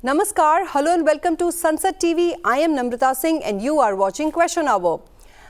Namaskar, hello and welcome to Sansad TV. I am Namrata Singh and you are watching Question Hour.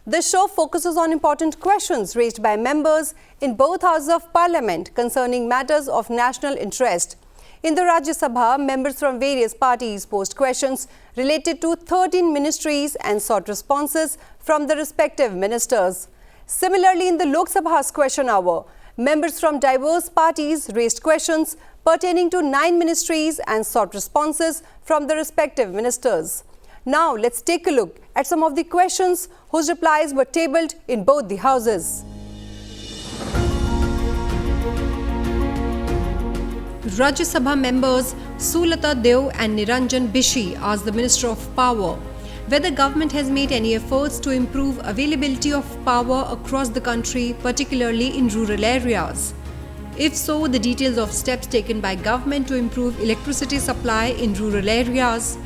This show focuses on important questions raised by members in both houses of Parliament concerning matters of national interest. In the Rajya Sabha, members from various parties posed questions related to 13 ministries and sought responses from the respective ministers. Similarly, in the Lok Sabha's Question Hour, members from diverse parties raised questions pertaining to 9 ministries and sought responses from the respective ministers. Now, let's take a look at some of the questions whose replies were tabled in both the houses. Rajya Sabha members Sulata Deo and Niranjan Bishi asked the Minister of Power whether government has made any efforts to improve availability of power across the country, particularly in rural areas. If so, the details of steps taken by government to improve electricity supply in rural areas,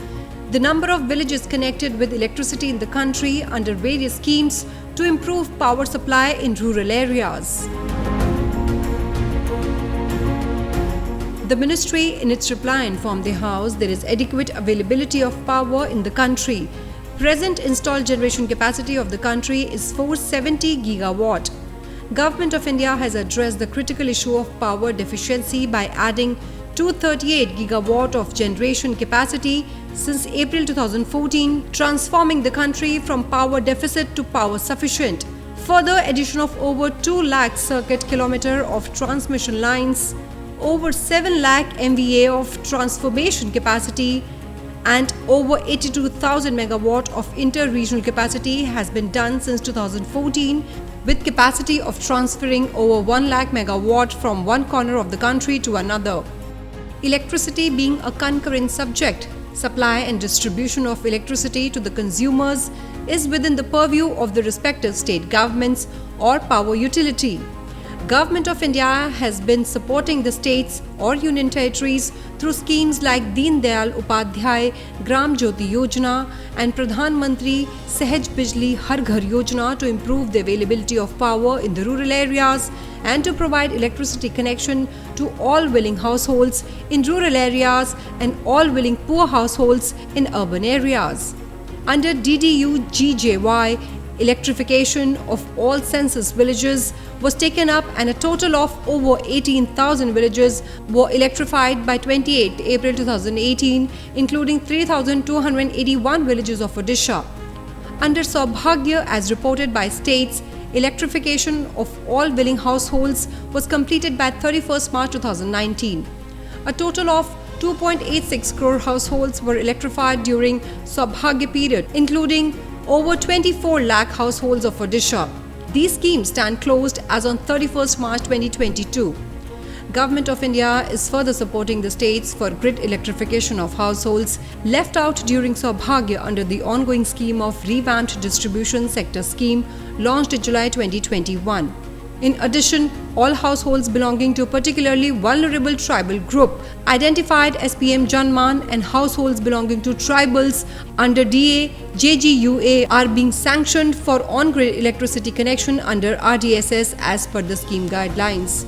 the number of villages connected with electricity in the country under various schemes to improve power supply in rural areas. The ministry, in its reply, informed the House there is adequate availability of power in the country. Present installed generation capacity of the country is 470 gigawatt. Government of India has addressed the critical issue of power deficiency by adding 238 gigawatt of generation capacity since April 2014, transforming the country from power deficit to power sufficient. Further addition of over 2 lakh circuit kilometer of transmission lines, over 7 lakh MVA of transformation capacity, and over 82,000 megawatt of inter-regional capacity has been done since 2014, with capacity of transferring over 1 lakh megawatt from one corner of the country to another. Electricity being a concurrent subject, supply and distribution of electricity to the consumers is within the purview of the respective state governments or power utility. Government of India has been supporting the states or union territories through schemes like Deen Dayal Upadhyay Gram Jyoti Yojana and Pradhan Mantri Sahaj Bijli Har Ghar Yojana to improve the availability of power in the rural areas and to provide electricity connection to all willing households in rural areas and all willing poor households in urban areas. Under DDU-GJY, electrification of all census villages was taken up and a total of over 18,000 villages were electrified by 28 April 2018, including 3,281 villages of Odisha. Under Saubhagya, as reported by states, electrification of all willing households was completed by 31st March 2019. A total of 2.86 crore households were electrified during Saubhagya period, including over 24 lakh households of Odisha. These schemes stand closed as on 31st March 2022. Government of India is further supporting the states for grid electrification of households left out during Saubhagya under the ongoing scheme of revamped distribution sector scheme launched in July 2021. In addition, all households belonging to a particularly vulnerable tribal group identified as PM Janman and households belonging to tribals under DA JGUA are being sanctioned for on-grid electricity connection under RDSS as per the scheme guidelines.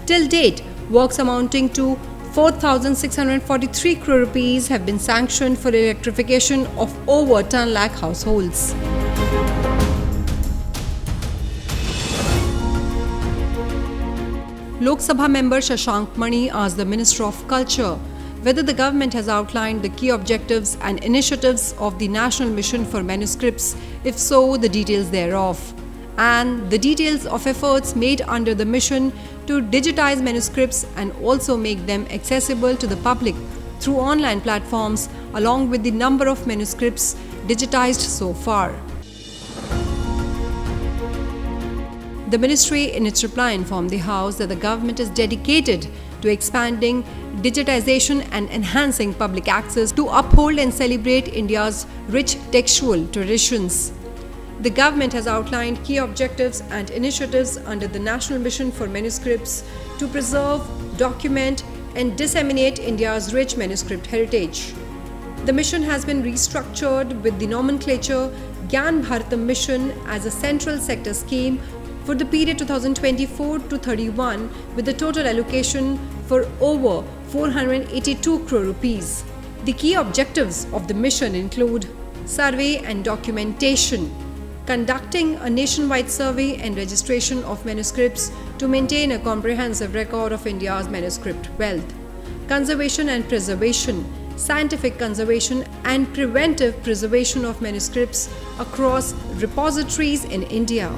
Till date, works amounting to 4,643 crore rupees have been sanctioned for electrification of over 10 lakh households. Lok Sabha member Shashank Mani asked the Minister of Culture whether the government has outlined the key objectives and initiatives of the National Mission for Manuscripts, if so, the details thereof, and the details of efforts made under the mission to digitize manuscripts and also make them accessible to the public through online platforms, along with the number of manuscripts digitized so far. The ministry, in its reply, informed the House that the government is dedicated to expanding digitization and enhancing public access to uphold and celebrate India's rich textual traditions. The government has outlined key objectives and initiatives under the National Mission for Manuscripts to preserve, document, and disseminate India's rich manuscript heritage. The mission has been restructured with the nomenclature Gyan Bharatam Mission as a central sector scheme for the period 2024 to 31 with a total allocation for over 482 crore rupees. The key objectives of the mission include survey and documentation, conducting a nationwide survey and registration of manuscripts to maintain a comprehensive record of India's manuscript wealth, conservation and preservation, scientific conservation and preventive preservation of manuscripts across repositories in India,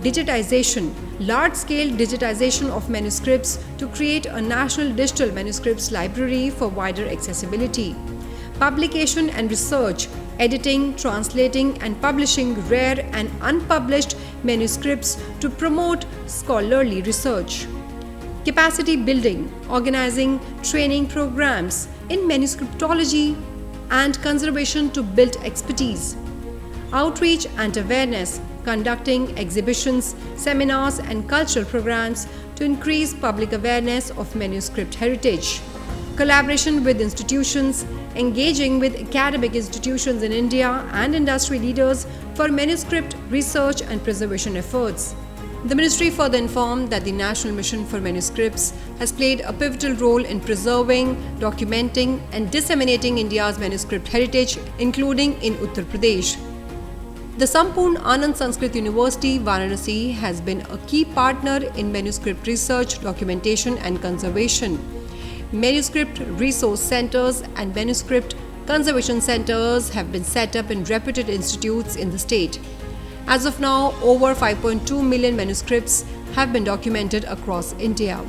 digitization, large-scale digitization of manuscripts to create a national digital manuscripts library for wider accessibility, publication and research, editing, translating and publishing rare and unpublished manuscripts to promote scholarly research, capacity building, organizing training programs in manuscriptology and conservation to build expertise, outreach and awareness, conducting exhibitions, seminars and cultural programs to increase public awareness of manuscript heritage, collaboration with institutions, engaging with academic institutions in India and industry leaders for manuscript research and preservation efforts. The ministry further informed that the National Mission for Manuscripts has played a pivotal role in preserving, documenting and disseminating India's manuscript heritage, including in Uttar Pradesh. The Sampoorn Anand Sanskrit University, Varanasi has been a key partner in manuscript research, documentation and conservation. Manuscript resource centers and manuscript conservation centers have been set up in reputed institutes in the state. As of now, over 5.2 million manuscripts have been documented across India.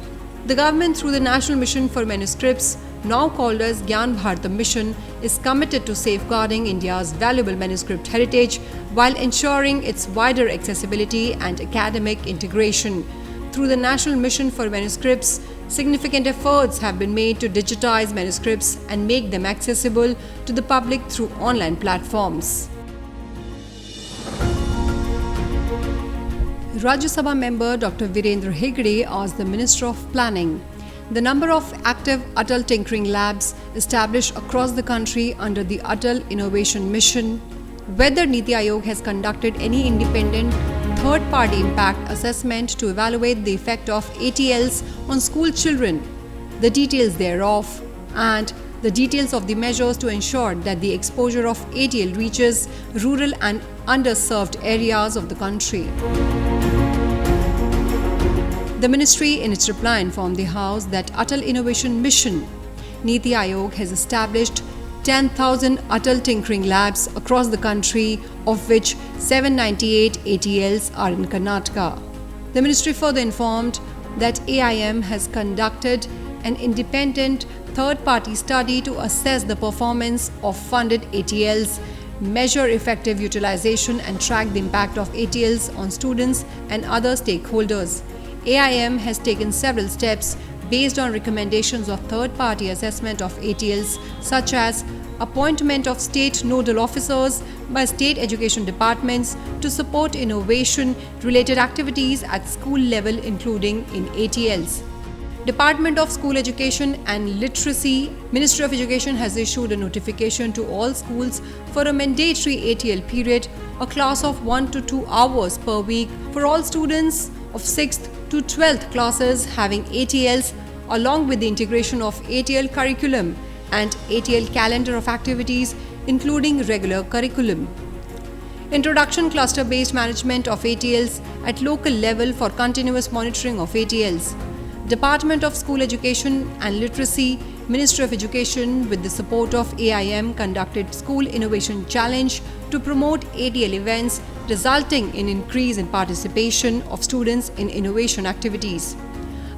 The government, through the National Mission for Manuscripts, now called as Gyan Bharata Mission, is committed to safeguarding India's valuable manuscript heritage while ensuring its wider accessibility and academic integration. Through the National Mission for Manuscripts, significant efforts have been made to digitize manuscripts and make them accessible to the public through online platforms. Rajya Sabha member Dr. Virendra Hegde asked the Minister of Planning the number of active Atal Tinkering Labs established across the country under the Atal Innovation Mission, whether Niti Aayog has conducted any independent third-party impact assessment to evaluate the effect of ATLs on school children, the details thereof, and the details of the measures to ensure that the exposure of ATL reaches rural and underserved areas of the country. The ministry, in its reply, informed the House that Atal Innovation Mission, Niti Aayog, has established 10,000 Atal Tinkering Labs across the country, of which 798 ATLs are in Karnataka. The ministry further informed that AIM has conducted an independent third-party study to assess the performance of funded ATLs, measure effective utilization and track the impact of ATLs on students and other stakeholders. AIM has taken several steps based on recommendations of third-party assessment of ATLs, such as appointment of state nodal officers by state education departments to support innovation-related activities at school level, including in ATLs. Department of School Education and Literacy, Ministry of Education has issued a notification to all schools for a mandatory ATL period, a class of 1 to 2 hours per week for all students of 6th to 12th classes having ATLs, along with the integration of ATL curriculum and ATL calendar of activities, including regular curriculum. Introduction cluster-based management of ATLs at local level for continuous monitoring of ATLs. Department of School Education and Literacy, Ministry of Education, with the support of AIM, conducted School Innovation Challenge to promote ATL events, resulting in increase in participation of students in innovation activities.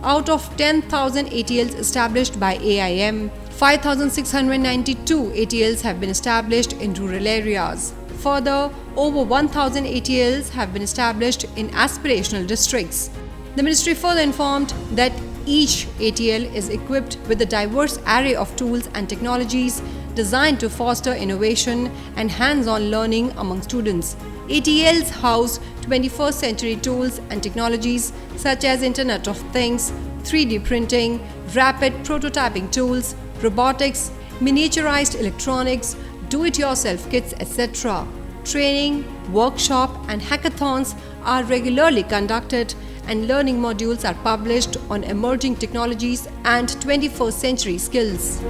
Out of 10,000 ATLs established by AIM, 5,692 ATLs have been established in rural areas. Further, over 1,000 ATLs have been established in aspirational districts. The ministry further informed that each ATL is equipped with a diverse array of tools and technologies designed to foster innovation and hands-on learning among students. ATLs house 21st century tools and technologies such as Internet of Things, 3D printing, rapid prototyping tools, robotics, miniaturized electronics, do-it-yourself kits, etc. Training, workshop and hackathons are regularly conducted and learning modules are published on emerging technologies and 21st century skills.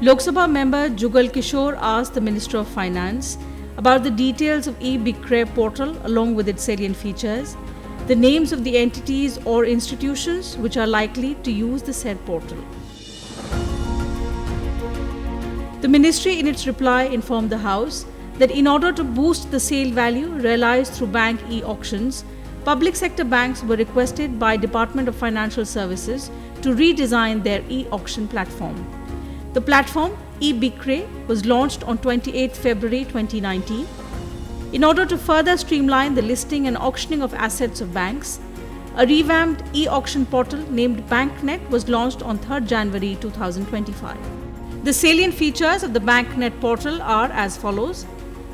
Lok Sabha member Jugal Kishore asked the Minister of Finance about the details of e-Bikray portal along with its salient features, the names of the entities or institutions which are likely to use the said portal. The ministry in its reply informed the House that in order to boost the sale value realized through bank e-auctions, public sector banks were requested by Department of Financial Services to redesign their e-auction platform. The platform, e-Bikray, was launched on 28 February 2019. In order to further streamline the listing and auctioning of assets of banks, a revamped e-auction portal named BankNet was launched on 3 January 2025. The salient features of the BankNet portal are as follows: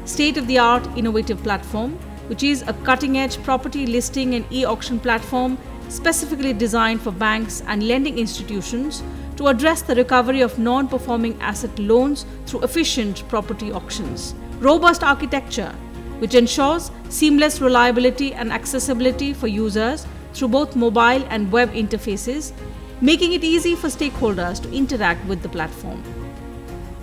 state-of-the-art innovative platform, which is a cutting-edge property listing and e-auction platform specifically designed for banks and lending institutions to address the recovery of non-performing asset loans through efficient property auctions. Robust architecture, which ensures seamless reliability and accessibility for users through both mobile and web interfaces, making it easy for stakeholders to interact with the platform.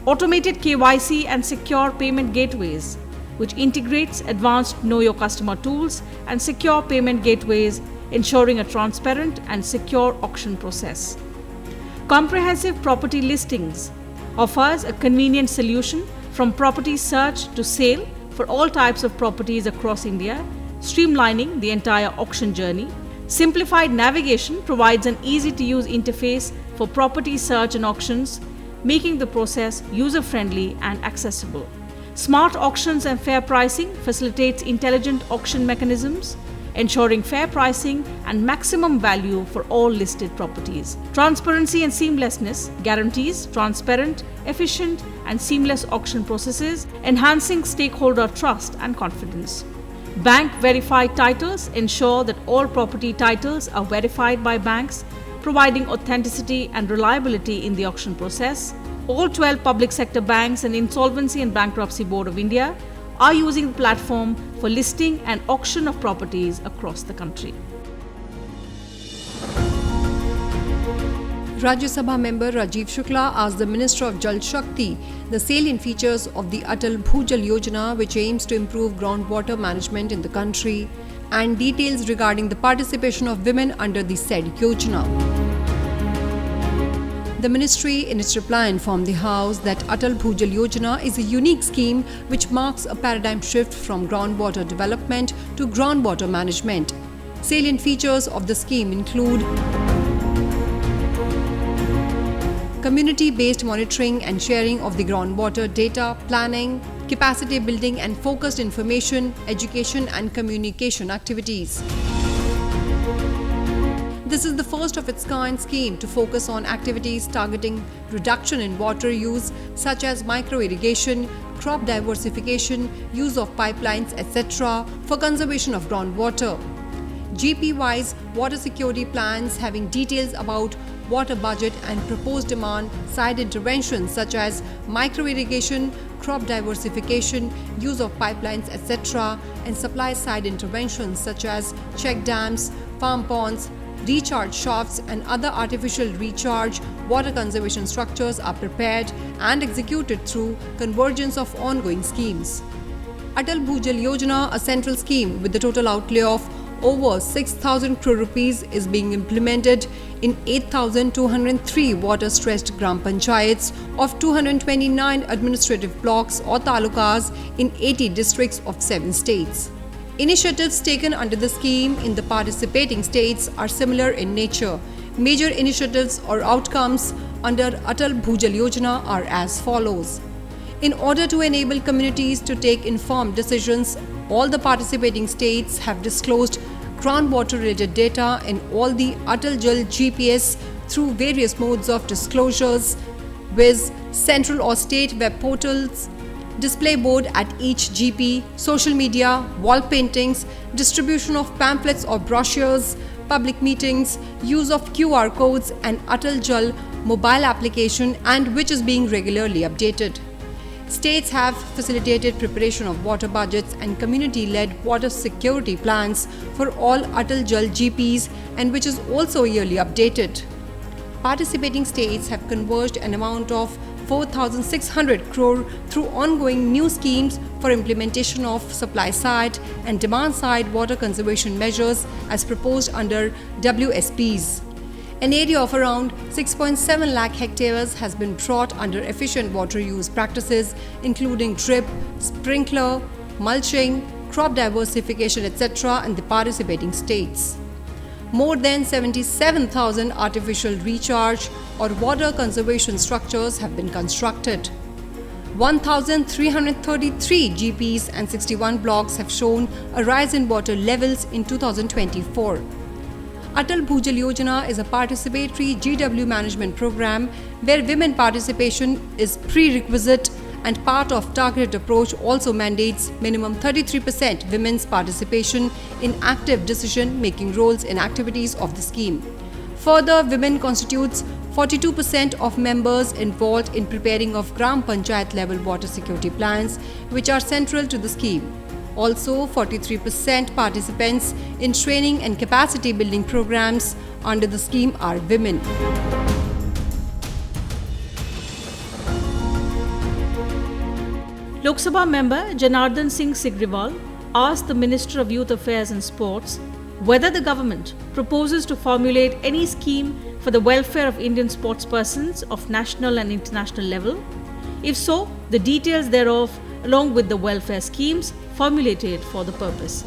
Automated KYC and secure payment gateways, which integrates advanced Know Your Customer tools and secure payment gateways, ensuring a transparent and secure auction process. Comprehensive property listings offers a convenient solution from property search to sale for all types of properties across India, streamlining the entire auction journey. Simplified navigation provides an easy-to-use interface for property search and auctions, making the process user-friendly and accessible. Smart auctions and fair pricing facilitates intelligent auction mechanisms, ensuring fair pricing and maximum value for all listed properties. Transparency and seamlessness guarantees transparent, efficient, and seamless auction processes, enhancing stakeholder trust and confidence. Bank-verified titles ensure that all property titles are verified by banks, providing authenticity and reliability in the auction process. All 12 public sector banks and Insolvency and Bankruptcy Board of India are using the platform for listing and auction of properties across the country. Rajya Sabha member Rajiv Shukla asked the Minister of Jal Shakti the salient features of the Atal Bhujal Yojana, which aims to improve groundwater management in the country, and details regarding the participation of women under the said Yojana. The ministry in its reply informed the House that Atal Bhujal Yojana is a unique scheme which marks a paradigm shift from groundwater development to groundwater management. Salient features of the scheme include community-based monitoring and sharing of the groundwater data, planning, capacity building and focused information, education and communication activities. This is the first of its kind scheme to focus on activities targeting reduction in water use such as micro-irrigation, crop diversification, use of pipelines, etc. for conservation of groundwater. GP-wise water security plans having details about water budget and proposed demand side interventions such as micro-irrigation, crop diversification, use of pipelines, etc. and supply side interventions such as check dams, farm ponds, recharge shafts and other artificial recharge water conservation structures are prepared and executed through convergence of ongoing schemes. Atal Bhujal Yojana, a central scheme with the total outlay of over 6,000 crore rupees, is being implemented in 8,203 water-stressed Gram Panchayats of 229 administrative blocks or talukas in 80 districts of 7 states. Initiatives taken under the scheme in the participating states are similar in nature. Major initiatives or outcomes under Atal Bhujal Yojana are as follows. In order to enable communities to take informed decisions, all the participating states have disclosed groundwater-related data in all the Atal Jal GPS through various modes of disclosures, viz. Central or state web portals, display board at each GP, social media, wall paintings, distribution of pamphlets or brochures, public meetings, use of QR codes and Atal Jal mobile application, and which is being regularly updated. States have facilitated preparation of water budgets and community-led water security plans for all Atal Jal GPs, and which is also yearly updated. Participating states have converged an amount of 4,600 crore through ongoing new schemes for implementation of supply-side and demand-side water conservation measures as proposed under WSPs. An area of around 6.7 lakh hectares has been brought under efficient water use practices, including drip, sprinkler, mulching, crop diversification, etc. in the participating states. More than 77,000 artificial recharge or water conservation structures have been constructed. 1,333 GPs and 61 blocks have shown a rise in water levels in 2024. Atal Bhujal Yojana is a participatory GW management program where women participation is prerequisite, and part of targeted approach also mandates minimum 33% women's participation in active decision-making roles in activities of the scheme. Further, women constitutes 42% of members involved in preparing of Gram Panchayat level water security plans, which are central to the scheme. Also, 43% participants in training and capacity building programs under the scheme are women. Lok Sabha member Janardhan Singh Sigriwal asked the Minister of Youth Affairs and Sports whether the government proposes to formulate any scheme for the welfare of Indian sportspersons of national and international level. If so, the details thereof along with the welfare schemes formulated for the purpose.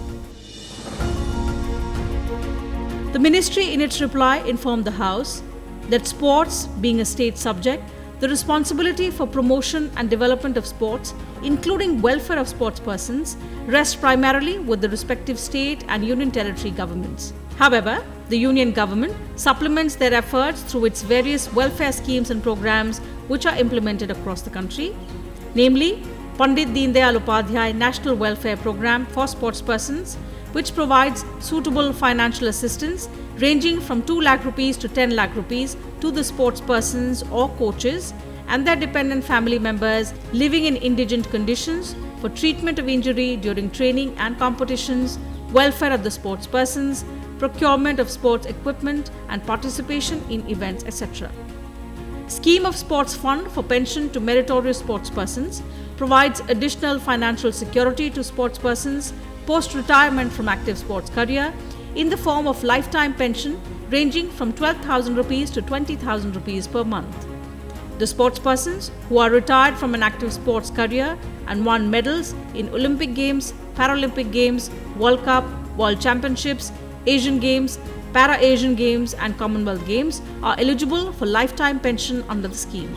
The ministry in its reply informed the House that sports, being a state subject, the responsibility for promotion and development of sports, including welfare of sportspersons, rests primarily with the respective state and union territory governments. However, the union government supplements their efforts through its various welfare schemes and programs which are implemented across the country, namely Pandit Deen Dayal Upadhyay National Welfare Program for Sportspersons, which provides suitable financial assistance ranging from 2 lakh rupees to 10 lakh rupees to the sportspersons or coaches and their dependent family members living in indigent conditions for treatment of injury during training and competitions, welfare of the sportspersons, procurement of sports equipment and participation in events, etc. Scheme of Sports Fund for pension to meritorious sportspersons provides additional financial security to sportspersons post-retirement from active sports career in the form of lifetime pension ranging from 12,000 rupees to 20,000 rupees per month. The sportspersons who are retired from an active sports career and won medals in Olympic Games, Paralympic Games, World Cup, World Championships, Asian Games, Para-Asian Games and Commonwealth Games are eligible for lifetime pension under the scheme.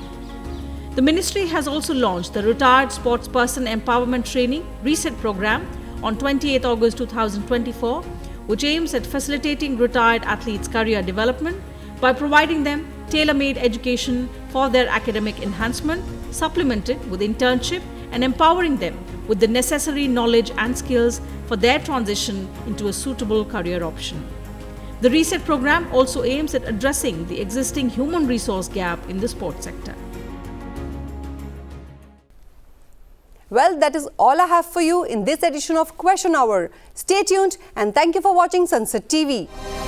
The ministry has also launched the Retired Sportsperson Empowerment Training Reset Program on 28 August 2024, which aims at facilitating retired athletes' career development by providing them tailor-made education for their academic enhancement, supplemented with internship and empowering them with the necessary knowledge and skills for their transition into a suitable career option. The Reset program also aims at addressing the existing human resource gap in the sports sector. Well, that is all I have for you in this edition of Question Hour. Stay tuned and thank you for watching Sansad TV.